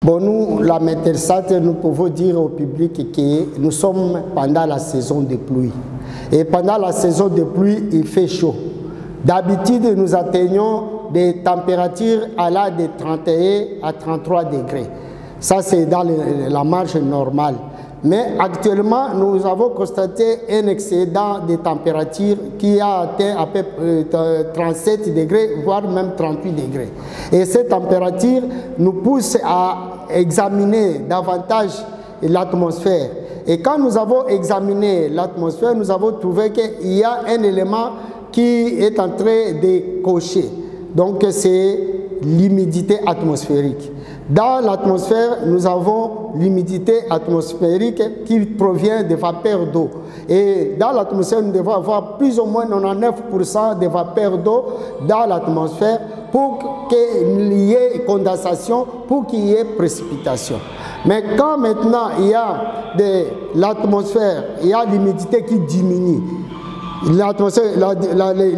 Bon, nous, la Mételsat, nous pouvons dire au public que nous sommes pendant la saison de pluie. Et pendant la saison de pluie, il fait chaud. D'habitude, nous atteignons des températures allant de 31 à 33 degrés. Ça, c'est dans la marge normale. Mais actuellement, nous avons constaté un excédent de température qui a atteint à peu près 37 degrés, voire même 38 degrés. Et cette température nous pousse à examiner davantage l'atmosphère. Et quand nous avons examiné l'atmosphère, nous avons trouvé qu'il y a un élément qui est en train de cocher. Donc, c'est l'humidité atmosphérique. Dans l'atmosphère, nous avons l'humidité atmosphérique qui provient des vapeurs d'eau. Et dans l'atmosphère, nous devons avoir plus ou moins 99% de vapeurs d'eau dans l'atmosphère pour qu'il y ait condensation, pour qu'il y ait précipitation. Mais quand maintenant il y a de l'atmosphère, il y a l'humidité qui diminue.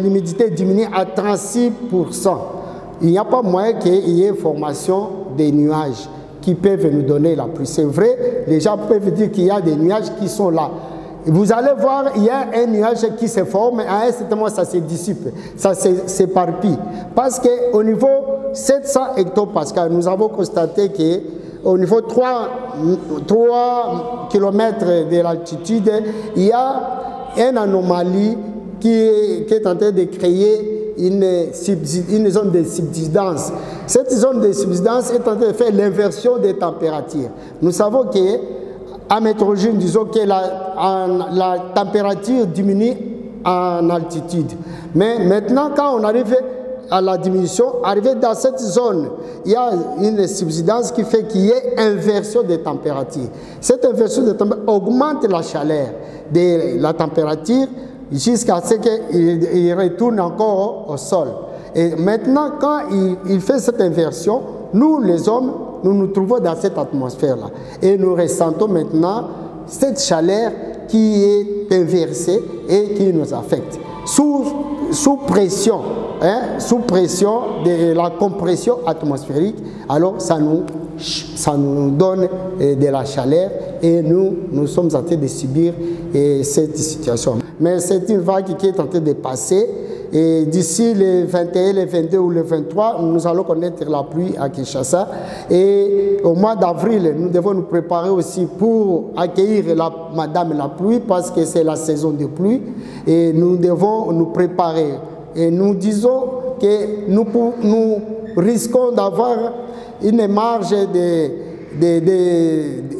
L'humidité diminue à 36%. Il n'y a pas moyen qu'il y ait formation des nuages qui peuvent nous donner la pluie. C'est vrai, les gens peuvent dire qu'il y a des nuages qui sont là. Vous allez voir, il y a un nuage qui se forme, et à un certain moment, ça se dissipe, ça s'éparpille. Parce qu'au niveau 700 hectopascales, nous avons constaté qu'au niveau 3 km de l'altitude, il y a une anomalie qui est en train de créer une zone de subsidence. Cette zone de subsidence est en train de faire l'inversion des températures. Nous savons qu'à météorologie, nous disons que la température diminue en altitude. Mais maintenant, quand on arrive à la diminution, arrivé dans cette zone, il y a une subsidence qui fait qu'il y ait inversion des températures. Cette inversion des températures augmente la chaleur de la température jusqu'à ce qu'il retourne encore au sol. Et maintenant, quand il fait cette inversion, nous, les hommes, nous nous trouvons dans cette atmosphère-là. Et nous ressentons maintenant cette chaleur qui est inversée et qui nous affecte. Sous pression de la compression atmosphérique, alors ça nous donne de la chaleur et nous sommes en train de subir cette situation. Mais c'est une vague qui est en train de passer et d'ici le 21, le 22 ou le 23, nous allons connaître la pluie à Kinshasa. Et au mois d'avril, nous devons nous préparer aussi pour accueillir Madame la pluie parce que c'est la saison de pluie et nous devons nous préparer. Et nous disons que nous risquons d'avoir une marge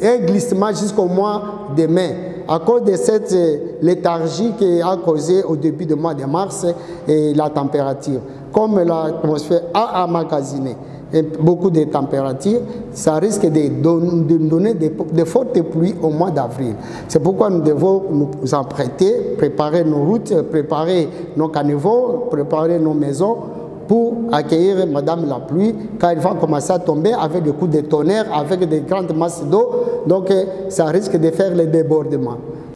un glissement jusqu'au mois de mai à cause de cette léthargie qui a causé au début du mois de mars et la température. Comme l'atmosphère a emmagasiné beaucoup de températures, ça risque de donner de fortes pluies au mois d'avril. C'est pourquoi nous devons nous emprunter, préparer nos routes, préparer nos caniveaux, préparer nos maisons pour accueillir Madame la pluie quand elle va commencer à tomber avec des coups de tonnerre, avec des grandes masses d'eau. Donc ça risque de faire les débordements.